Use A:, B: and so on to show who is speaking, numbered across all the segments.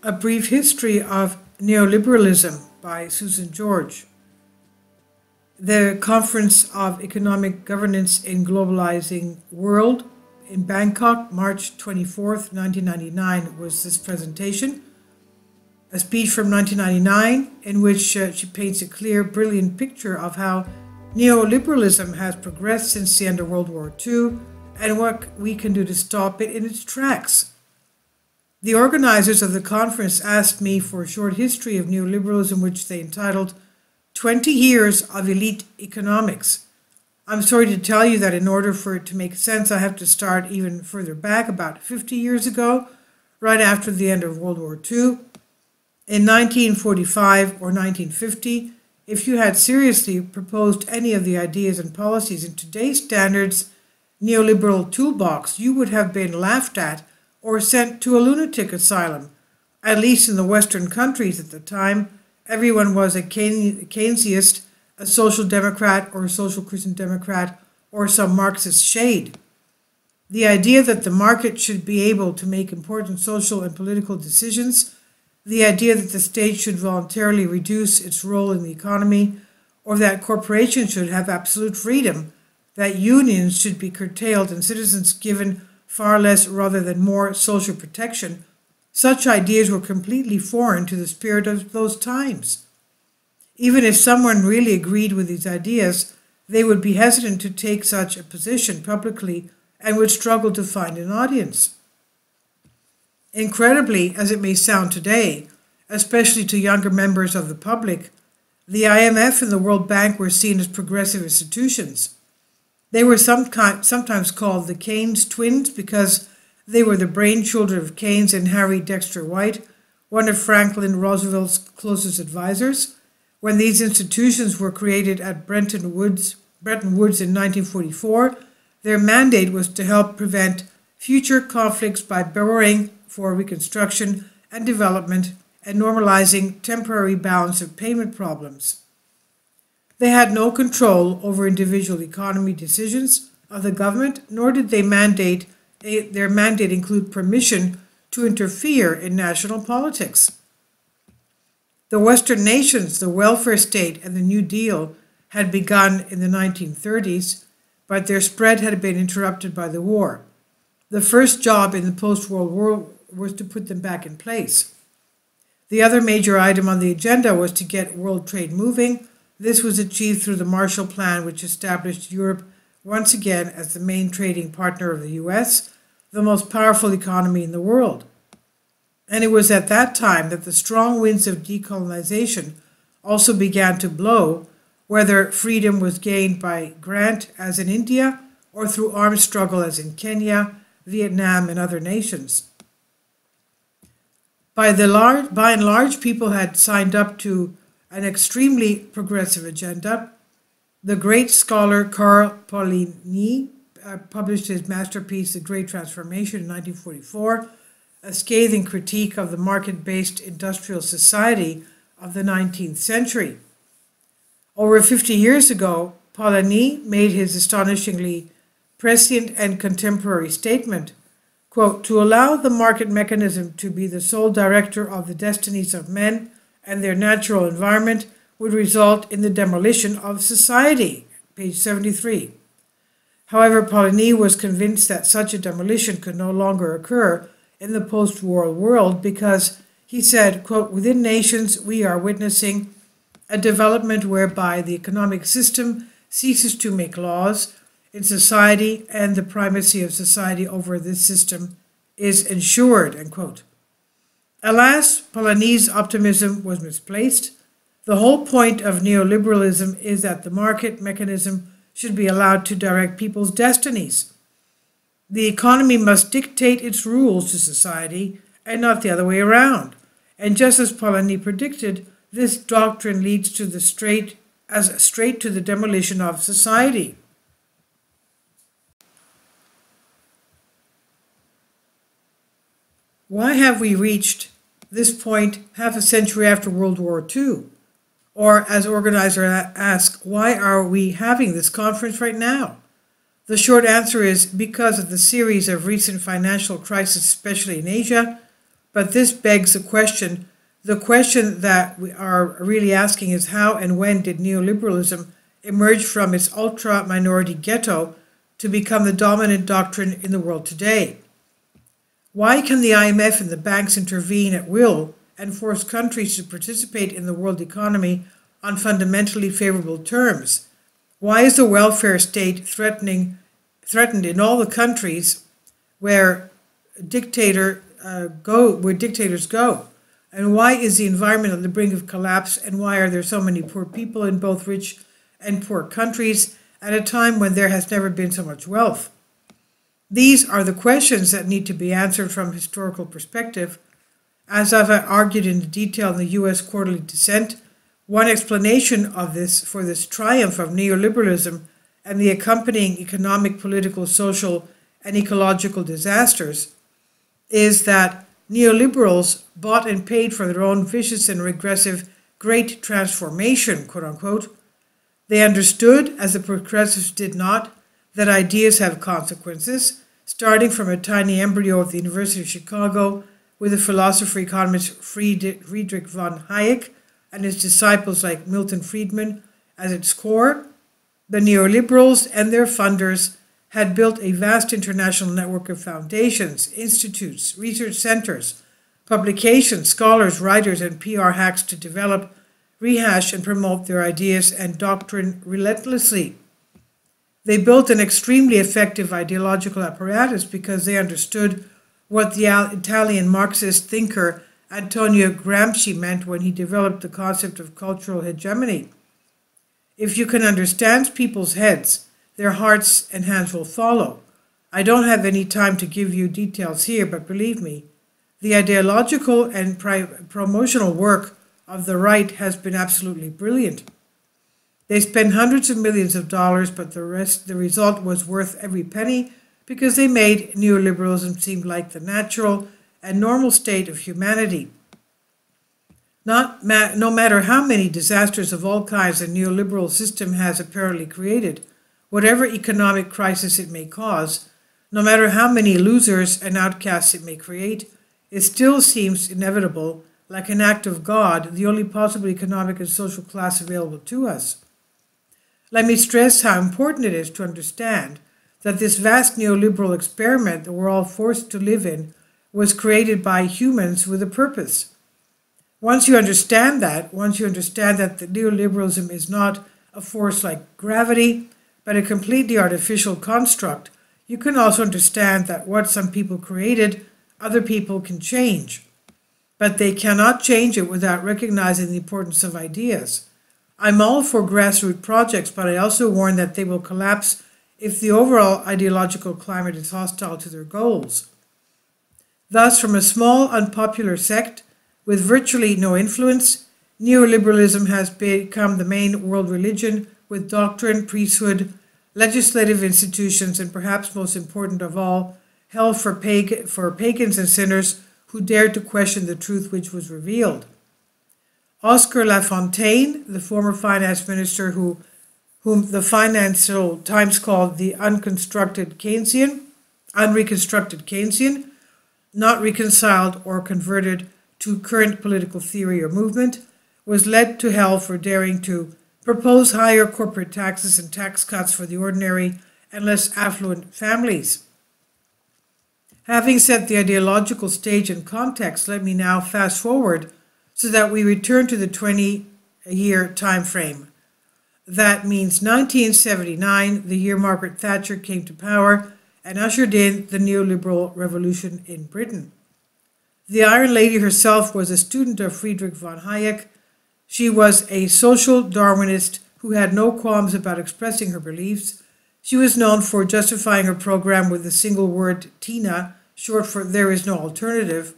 A: A Brief History of Neoliberalism by Susan George. The Conference of Economic Governance in Globalizing World in Bangkok, March 24th, 1999 was this presentation. A speech from 1999 in which she paints a clear, brilliant picture of how neoliberalism has progressed since the end of World War II and what we can do to stop it in its tracks. The organizers of the conference asked me for a short history of neoliberalism, which they entitled 20 Years of Elite Economics. I'm sorry to tell you that in order for it to make sense, I have to start even further back, about 50 years ago, right after the end of World War II. In 1945 or 1950, if you had seriously proposed any of the ideas and policies in today's standards neoliberal toolbox, you would have been laughed at or sent to a lunatic asylum. At least in the Western countries at the time, everyone was a Keynesiast, a social democrat or a social Christian democrat, or some Marxist shade. The idea that the market should be able to make important social and political decisions, the idea that the state should voluntarily reduce its role in the economy, or that corporations should have absolute freedom, that unions should be curtailed and citizens given far less rather than more social protection, such ideas were completely foreign to the spirit of those times. Even if someone really agreed with these ideas, they would be hesitant to take such a position publicly and would struggle to find an audience. Incredibly, as it may sound today, especially to younger members of the public, the IMF and the World Bank were seen as progressive institutions. They were sometimes called the Keynes twins because they were the brainchildren of Keynes and Harry Dexter White, one of Franklin Roosevelt's closest advisors. When these institutions were created at Bretton Woods in 1944, their mandate was to help prevent future conflicts by borrowing for reconstruction and development and normalizing temporary balance of payment problems. They had no control over individual economy decisions of the government, nor did their mandate include permission to interfere in national politics. The Western nations, the welfare state, and the New Deal had begun in the 1930s, but their spread had been interrupted by the war. The first job in the post-war world was to put them back in place. The other major item on the agenda was to get world trade moving. This was achieved through the Marshall Plan, which established Europe once again as the main trading partner of the US, the most powerful economy in the world. And it was at that time that the strong winds of decolonization also began to blow, whether freedom was gained by grant, as in India, or through armed struggle, as in Kenya, Vietnam, and other nations. By and large, people had signed up to an extremely progressive agenda. The great scholar Karl Polanyi published his masterpiece, The Great Transformation, in 1944, a scathing critique of the market-based industrial society of the 19th century. Over 50 years ago, Polanyi made his astonishingly prescient and contemporary statement, quote, "To allow the market mechanism to be the sole director of the destinies of men and their natural environment would result in the demolition of society," page 73. However, Polanyi was convinced that such a demolition could no longer occur in the post-war world because, he said, quote, "Within nations we are witnessing a development whereby the economic system ceases to make laws in society and the primacy of society over this system is ensured," end quote. Alas, Polanyi's optimism was misplaced. The whole point of neoliberalism is that the market mechanism should be allowed to direct people's destinies. The economy must dictate its rules to society and not the other way around. And just as Polanyi predicted, this doctrine leads to straight to the demolition of society. Why have we reached this point half a century after World War II? Or, as organizers ask, why are we having this conference right now? The short answer is because of the series of recent financial crises, especially in Asia, But this begs a question. The question that we are really asking is how and when did neoliberalism emerge from its ultra-minority ghetto to become the dominant doctrine in the world today? Why can the IMF and the banks intervene at will and force countries to participate in the world economy on fundamentally favorable terms? Why is the welfare state threatened in all the countries where dictators go? And why is the environment on the brink of collapse? And why are there so many poor people in both rich and poor countries at a time when there has never been so much wealth? These are the questions that need to be answered from a historical perspective. As I've argued in detail in the U.S. Quarterly Dissent, one explanation of this for this triumph of neoliberalism and the accompanying economic, political, social, and ecological disasters is that neoliberals bought and paid for their own vicious and regressive great transformation, quote unquote. They understood, as the progressives did not, that ideas have consequences, starting from a tiny embryo at the University of Chicago with the philosopher-economist Friedrich von Hayek and his disciples like Milton Friedman as its core. The neoliberals and their funders had built a vast international network of foundations, institutes, research centers, publications, scholars, writers, and PR hacks to develop, rehash, and promote their ideas and doctrine relentlessly. They built an extremely effective ideological apparatus because they understood what the Italian Marxist thinker Antonio Gramsci meant when he developed the concept of cultural hegemony. If you can understand people's heads, their hearts and hands will follow. I don't have any time to give you details here, but believe me, the ideological and promotional work of the right has been absolutely brilliant. They spent hundreds of millions of dollars, but the result was worth every penny because they made neoliberalism seem like the natural and normal state of humanity. No matter how many disasters of all kinds the neoliberal system has apparently created, whatever economic crisis it may cause, no matter how many losers and outcasts it may create, it still seems inevitable, like an act of God, the only possible economic and social class available to us. Let me stress how important it is to understand that this vast neoliberal experiment that we're all forced to live in was created by humans with a purpose. Once you understand that the neoliberalism is not a force like gravity, but a completely artificial construct, you can also understand that what some people created, other people can change. But they cannot change it without recognizing the importance of ideas. I'm all for grassroots projects, but I also warn that they will collapse if the overall ideological climate is hostile to their goals. Thus, from a small, unpopular sect with virtually no influence, neoliberalism has become the main world religion with doctrine, priesthood, legislative institutions, and perhaps most important of all, hell for pagans and sinners who dared to question the truth which was revealed. Oscar Lafontaine, the former finance minister whom the Financial Times called the unreconstructed Keynesian, not reconciled or converted to current political theory or movement, was led to hell for daring to propose higher corporate taxes and tax cuts for the ordinary and less affluent families. Having set the ideological stage and context, let me now fast forward so that we return to the 20-year time frame. That means 1979, the year Margaret Thatcher came to power and ushered in the neoliberal revolution in Britain. The Iron Lady herself was a student of Friedrich von Hayek. She was a social Darwinist who had no qualms about expressing her beliefs. She was known for justifying her program with the single word TINA, short for there is no alternative.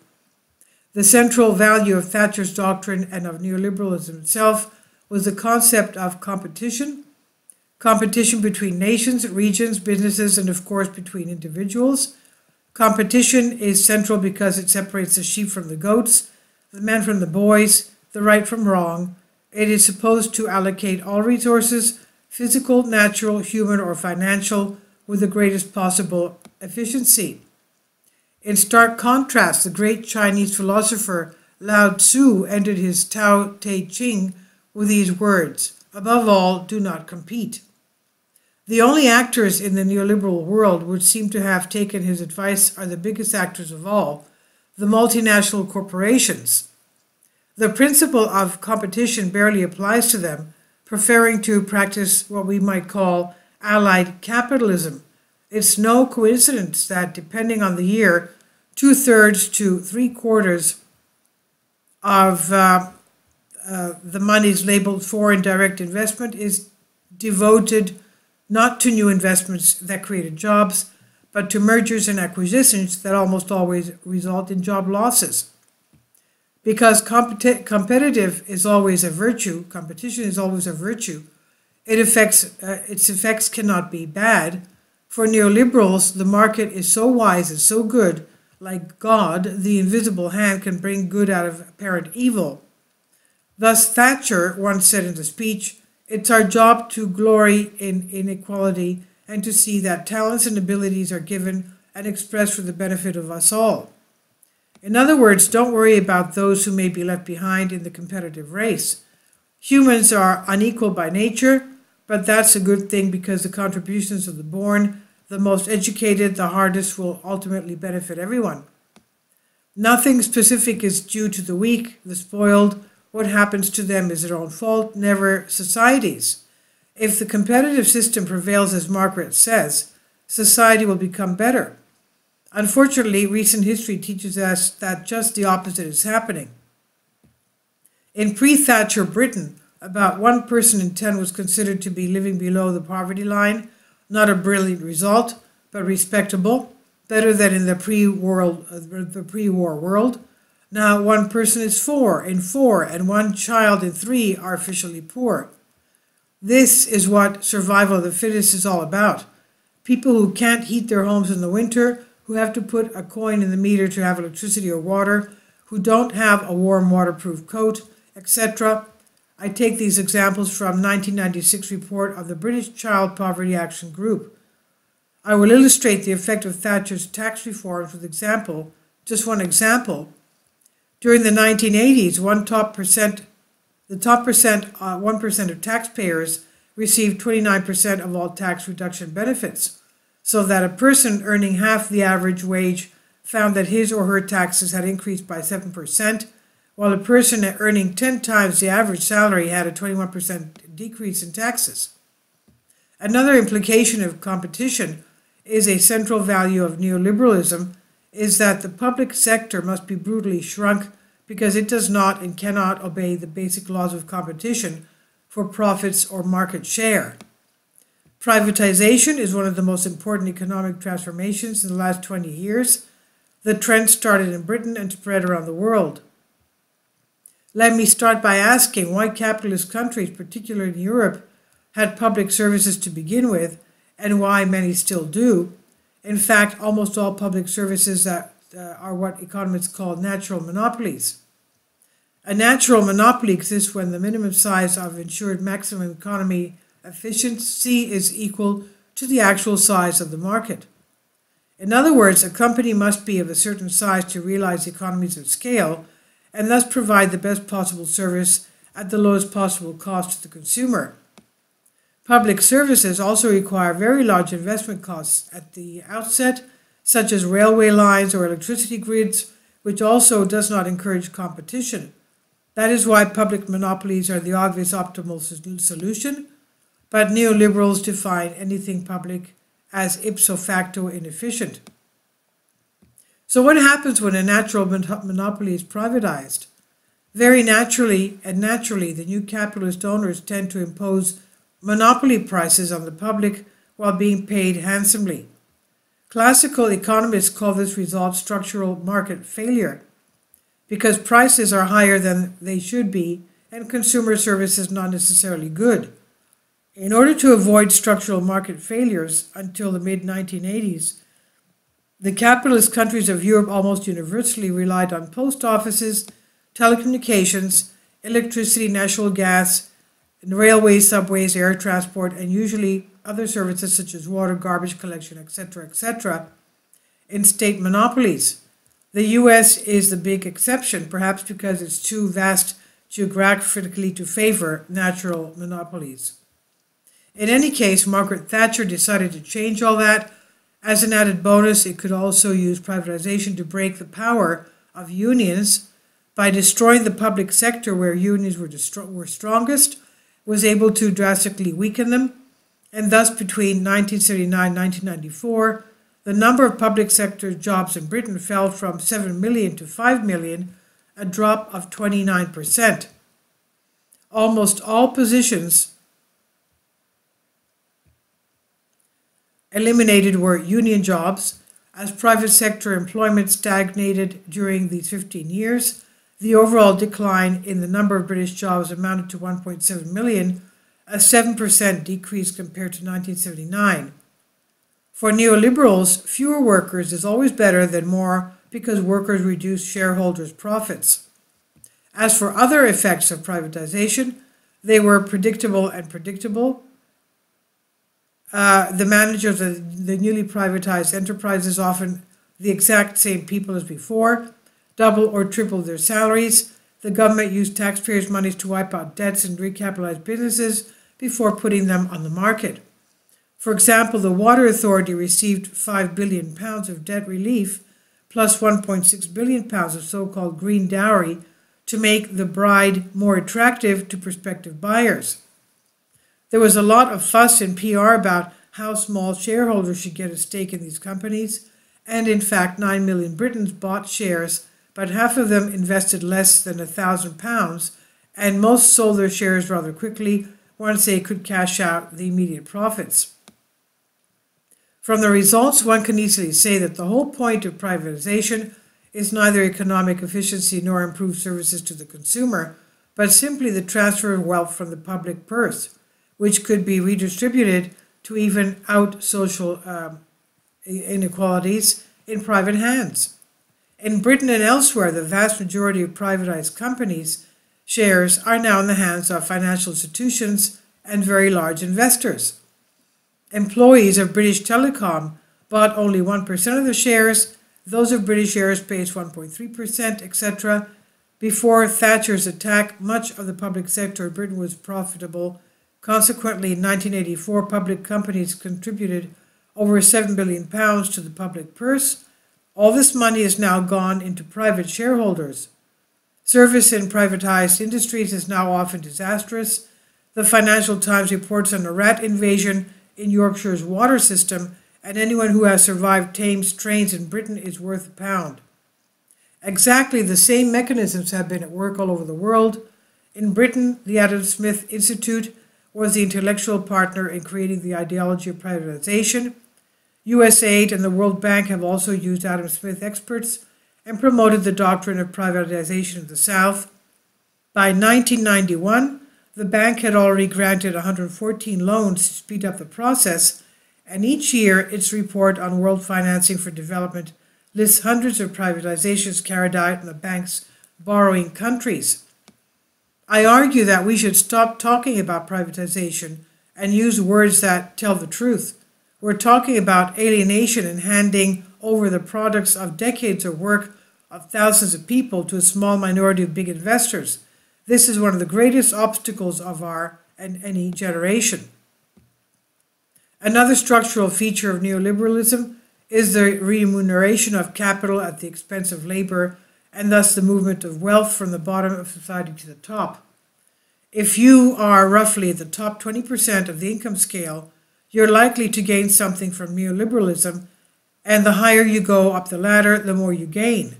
A: The central value of Thatcher's doctrine and of neoliberalism itself was the concept of competition between nations, regions, businesses, and of course between individuals. Competition is central because it separates the sheep from the goats, the men from the boys, the right from wrong. It is supposed to allocate all resources, physical, natural, human, or financial, with the greatest possible efficiency. In stark contrast, the great Chinese philosopher Lao Tzu ended his Tao Te Ching with these words: "Above all, do not compete." The only actors in the neoliberal world which seem to have taken his advice are the biggest actors of all, the multinational corporations. The principle of competition barely applies to them, preferring to practice what we might call allied capitalism. It's no coincidence that, depending on the year, 2/3 to 3/4 of the monies labeled foreign direct investment is devoted not to new investments that created jobs, but to mergers and acquisitions that almost always result in job losses. Because competitive is always a virtue, competition is always a virtue, its effects cannot be bad. For neoliberals, the market is so wise and so good, like God, the invisible hand can bring good out of apparent evil. Thus Thatcher once said in a speech, "It's our job to glory in inequality and to see that talents and abilities are given and expressed for the benefit of us all." In other words, don't worry about those who may be left behind in the competitive race. Humans are unequal by nature, but that's a good thing because the contributions of the born, the most educated, the hardest, will ultimately benefit everyone. Nothing specific is due to the weak, the spoiled. What happens to them is their own fault, never society's. If the competitive system prevails, as Margaret says, society will become better. Unfortunately, recent history teaches us that just the opposite is happening. In pre-Thatcher Britain, about 1 person in 10 was considered to be living below the poverty line. Not a brilliant result, but respectable, better than in the pre-war world. Now 1 person is 4 in 4, and 1 child in 3 are officially poor. This is what survival of the fittest is all about. People who can't heat their homes in the winter, who have to put a coin in the meter to have electricity or water, who don't have a warm waterproof coat, etc. I take these examples from 1996 report of the British Child Poverty Action Group. I will illustrate the effect of Thatcher's tax reforms with just one example. During the 1980s, 1% of taxpayers received 29% of all tax reduction benefits, so that a person earning half the average wage found that his or her taxes had increased by 7%, while a person earning 10 times the average salary had a 21% decrease in taxes. Another implication of competition is a central value of neoliberalism is that the public sector must be brutally shrunk because it does not and cannot obey the basic laws of competition for profits or market share. Privatization is one of the most important economic transformations in the last 20 years. The trend started in Britain and spread around the world. Let me start by asking why capitalist countries, particularly in Europe, had public services to begin with, and why many still do. In fact, almost all public services are what economists call natural monopolies. A natural monopoly exists when the minimum size of ensured maximum economy efficiency is equal to the actual size of the market. In other words, a company must be of a certain size to realize economies of scale and thus provide the best possible service at the lowest possible cost to the consumer. Public services also require very large investment costs at the outset, such as railway lines or electricity grids, which also does not encourage competition. That is why public monopolies are the obvious optimal solution, but neoliberals define anything public as ipso facto inefficient. So what happens when a natural monopoly is privatized? Very naturally, the new capitalist owners tend to impose monopoly prices on the public while being paid handsomely. Classical economists call this result structural market failure, because prices are higher than they should be and consumer service is not necessarily good. In order to avoid structural market failures until the mid-1980s, the capitalist countries of Europe almost universally relied on post offices, telecommunications, electricity, natural gas, railways, subways, air transport, and usually other services such as water, garbage collection, etc., etc., in state monopolies. The US is the big exception, perhaps because it's too vast geographically to favor natural monopolies. In any case, Margaret Thatcher decided to change all that. As an added bonus, it could also use privatization to break the power of unions by destroying the public sector where unions were strongest, was able to drastically weaken them, and thus between 1979 and 1994, the number of public sector jobs in Britain fell from 7 million to 5 million, a drop of 29%. Almost all positions eliminated were union jobs. As private sector employment stagnated during these 15 years, the overall decline in the number of British jobs amounted to 1.7 million, a 7% decrease compared to 1979. For neoliberals, fewer workers is always better than more because workers reduce shareholders' profits. As for other effects of privatization, they were predictable and predictable. The managers of the newly privatized enterprises, often the exact same people as before, double or triple their salaries. The government used taxpayers' monies to wipe out debts and recapitalize businesses before putting them on the market. For example, the Water Authority received £5 billion of debt relief plus £1.6 billion of so-called green dowry to make the bride more attractive to prospective buyers. There was a lot of fuss and PR about how small shareholders should get a stake in these companies, and in fact 9 million Britons bought shares, but half of them invested less than £1,000, and most sold their shares rather quickly once they could cash out the immediate profits. From the results, one can easily say that the whole point of privatization is neither economic efficiency nor improved services to the consumer, but simply the transfer of wealth from the public purse, which could be redistributed to even out social inequalities in private hands. In Britain and elsewhere, the vast majority of privatized companies' shares are now in the hands of financial institutions and very large investors. Employees of British Telecom bought only 1% of the shares, those of British Aerospace 1.3%, etc. Before Thatcher's attack, much of the public sector in Britain was profitable. Consequently, in 1984, public companies contributed over £7 billion to the public purse. All this money is now gone into private shareholders. Service in privatized industries is now often disastrous. The Financial Times reports on a rat invasion in Yorkshire's water system, and anyone who has survived Thames trains in Britain is worth £1. Exactly the same mechanisms have been at work all over the world. In Britain, the Adam Smith Institute was the intellectual partner in creating the ideology of privatization. USAID and the World Bank have also used Adam Smith experts and promoted the doctrine of privatization of the South. By 1991, the bank had already granted 114 loans to speed up the process, and each year its report on world financing for development lists hundreds of privatizations carried out in the bank's borrowing countries. I argue that we should stop talking about privatization and use words that tell the truth. We're talking about alienation and handing over the products of decades of work of thousands of people to a small minority of big investors. This is one of the greatest obstacles of our and any generation. Another structural feature of neoliberalism is the remuneration of capital at the expense of labor, and thus the movement of wealth from the bottom of society to the top. If you are roughly at the top 20% of the income scale, you're likely to gain something from neoliberalism, and the higher you go up the ladder, the more you gain.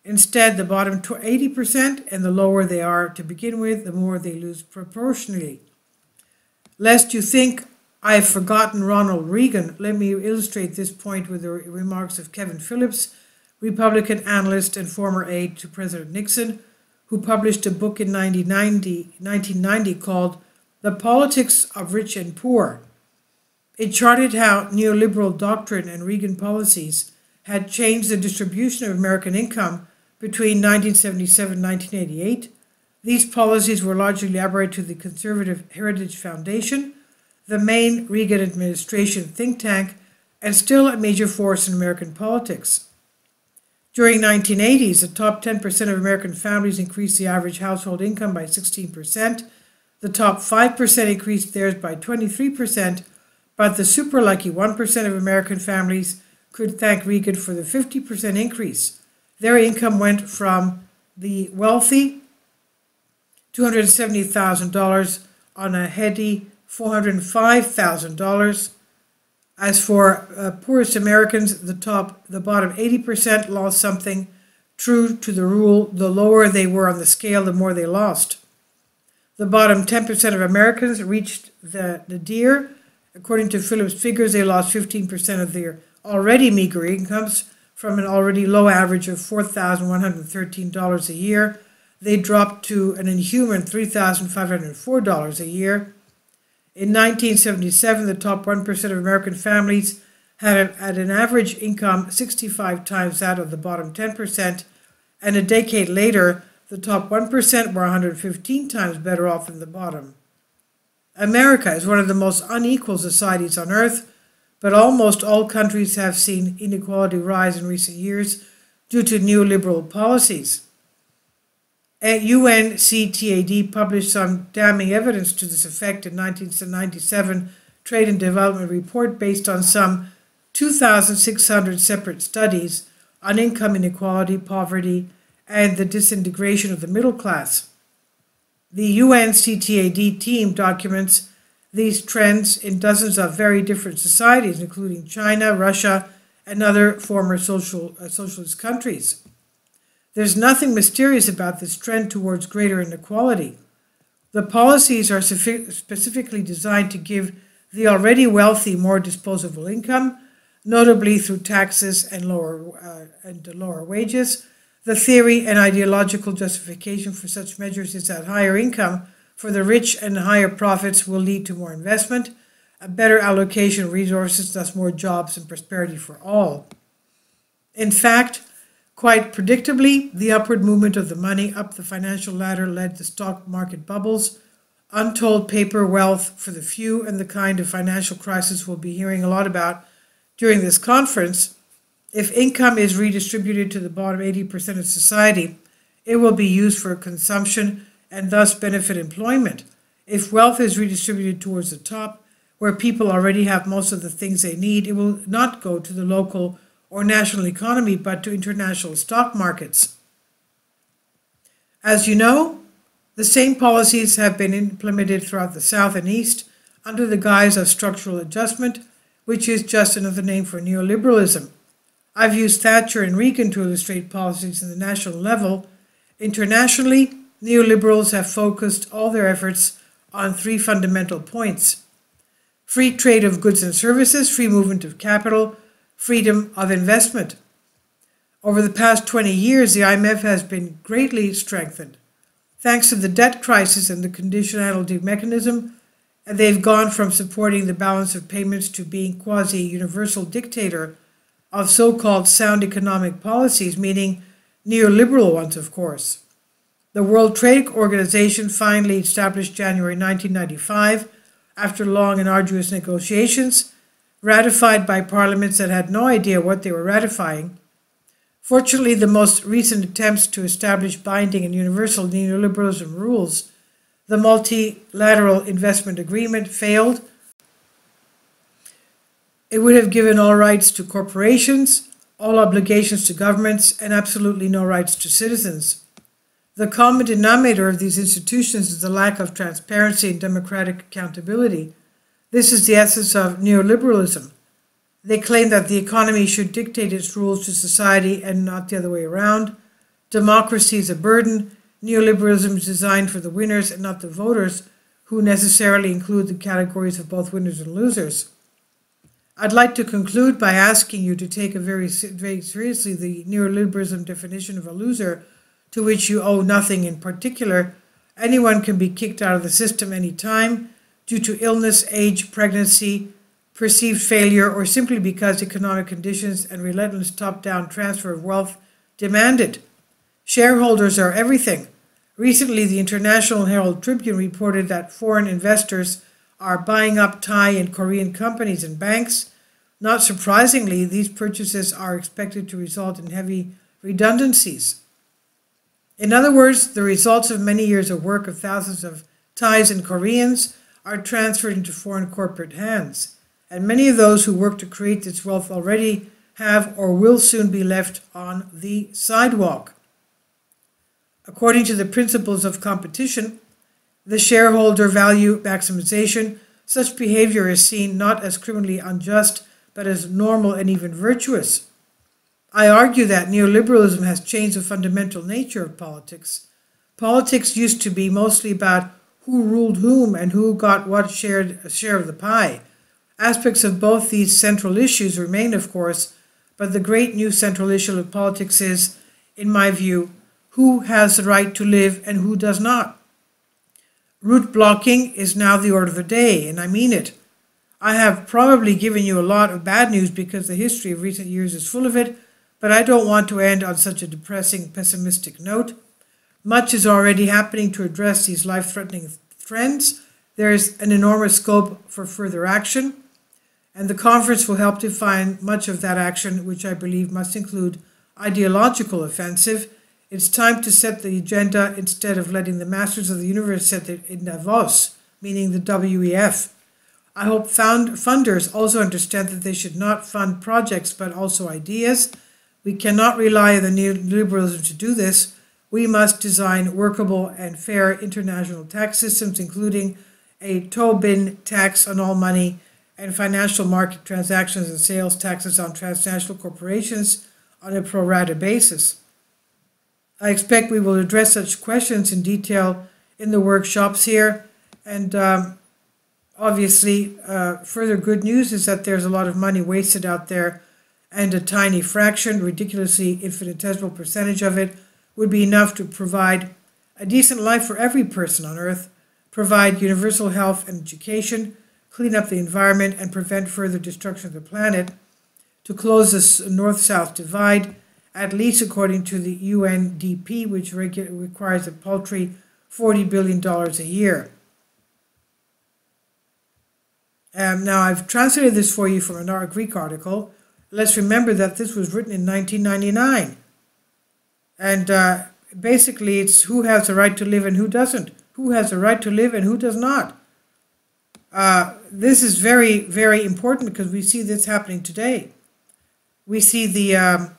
A: Instead, the bottom 80% and the lower they are to begin with, the more they lose proportionally. Lest you think I've forgotten Ronald Reagan, let me illustrate this point with the remarks of Kevin Phillips, Republican analyst and former aide to President Nixon, who published a book in 1990 called The Politics of Rich and Poor. It charted how neoliberal doctrine and Reagan policies had changed the distribution of American income between 1977 and 1988. These policies were largely elaborated to the Conservative Heritage Foundation, the main Reagan administration think tank, and still a major force in American politics. During the 1980s, the top 10% of American families increased the average household income by 16%. The top 5% increased theirs by 23%, but the super lucky 1% of American families could thank Reagan for the 50% increase. Their income went from the wealthy $270,000 on a heady $405,000. As for poorest Americans, the bottom 80% lost something. True to the rule, the lower they were on the scale, the more they lost. The bottom 10% of Americans reached the nadir. According to Phillips' figures, they lost 15% of their already meager incomes from an already low average of $4,113 a year. They dropped to an inhuman $3,504 a year. In 1977, the top 1% of American families had an average income 65 times that of the bottom 10%, and a decade later, the top 1% were 115 times better off than the bottom. America is one of the most unequal societies on earth, but almost all countries have seen inequality rise in recent years due to neoliberal policies. UNCTAD published some damning evidence to this effect in 1997 Trade and Development Report based on some 2,600 separate studies on income inequality, poverty, and the disintegration of the middle class. The UNCTAD team documents these trends in dozens of very different societies, including China, Russia, and other former socialist countries. There's nothing mysterious about this trend towards greater inequality. The policies are specifically designed to give the already wealthy more disposable income, notably through taxes and lower wages. The theory and ideological justification for such measures is that higher income for the rich and higher profits will lead to more investment, a better allocation of resources, thus more jobs and prosperity for all. In fact, quite predictably, the upward movement of the money up the financial ladder led to stock market bubbles, untold paper wealth for the few, and the kind of financial crisis we'll be hearing a lot about during this conference. If income is redistributed to the bottom 80% of society, it will be used for consumption and thus benefit employment. If wealth is redistributed towards the top, where people already have most of the things they need, it will not go to the local or national economy, but to international stock markets. As you know, the same policies have been implemented throughout the South and East under the guise of structural adjustment, which is just another name for neoliberalism. I've used Thatcher and Reagan to illustrate policies at the national level. Internationally, neoliberals have focused all their efforts on three fundamental points: free trade of goods and services, free movement of capital, freedom of investment. Over the past 20 years, the IMF has been greatly strengthened. Thanks to the debt crisis and the conditionality mechanism, they've gone from supporting the balance of payments to being quasi-universal dictator of so-called sound economic policies, meaning neoliberal ones, of course. The World Trade Organization, finally established January 1995, after long and arduous negotiations, ratified by parliaments that had no idea what they were ratifying. Fortunately, the most recent attempts to establish binding and universal neoliberalism rules, the Multilateral Investment Agreement, failed. It would have given all rights to corporations, all obligations to governments, and absolutely no rights to citizens. The common denominator of these institutions is the lack of transparency and democratic accountability. This is the essence of neoliberalism. They claim that the economy should dictate its rules to society and not the other way around. Democracy is a burden. Neoliberalism is designed for the winners and not the voters, who necessarily include the categories of both winners and losers. I'd like to conclude by asking you to take very seriously the neoliberalism definition of a loser, to which you owe nothing in particular. Anyone can be kicked out of the system any time due to illness, age, pregnancy, perceived failure, or simply because economic conditions and relentless top-down transfer of wealth demand it. Shareholders are everything. Recently, the International Herald Tribune reported that foreign investors are buying up Thai and Korean companies and banks. Not surprisingly, these purchases are expected to result in heavy redundancies. In other words, the results of many years of work of thousands of Thais and Koreans are transferred into foreign corporate hands, and many of those who work to create this wealth already have or will soon be left on the sidewalk. According to the principles of competition, the shareholder value maximization, such behavior is seen not as criminally unjust, but as normal and even virtuous. I argue that neoliberalism has changed the fundamental nature of politics. Politics used to be mostly about who ruled whom and who got what share of the pie. Aspects of both these central issues remain, of course, but the great new central issue of politics is, in my view, who has the right to live and who does not. Root blocking is now the order of the day, and I mean it. I have probably given you a lot of bad news because the history of recent years is full of it, but I don't want to end on such a depressing, pessimistic note. Much is already happening to address these life-threatening trends. There is an enormous scope for further action, and the conference will help define much of that action, which I believe must include ideological offensive. It's time to set the agenda instead of letting the masters of the universe set it in Davos, meaning the WEF. I hope funders also understand that they should not fund projects but also ideas. We cannot rely on the neoliberalism to do this. We must design workable and fair international tax systems, including a Tobin tax on all money and financial market transactions and sales taxes on transnational corporations on a pro rata basis. I expect we will address such questions in detail in the workshops here. And obviously, further good news is that there's a lot of money wasted out there, and a tiny fraction, ridiculously infinitesimal percentage of it, would be enough to provide a decent life for every person on Earth, provide universal health and education, clean up the environment, and prevent further destruction of the planet, to close this north-south divide, at least according to the UNDP, which requires a paltry $40 billion a year. Now, I've translated this for you from a Greek article. Let's remember that this was written in 1999. And basically, it's who has the right to live and who doesn't. Who has the right to live and who does not. This is very, very important because we see this happening today. We see the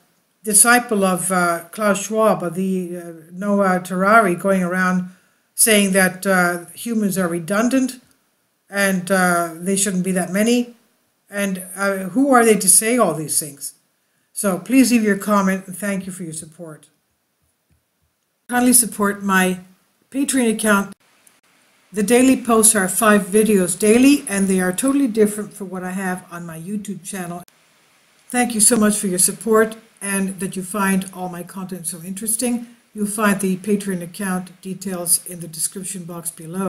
A: disciple of Klaus Schwab, the Noah Harari, going around saying that humans are redundant and they shouldn't be that many. And who are they to say all these things? So please leave your comment and thank you for your support. Kindly support my Patreon account. The daily posts are 5 videos daily, and they are totally different from what I have on my YouTube channel. Thank you so much for your support and that you find all my content so interesting. You'll find the Patreon account details in the description box below.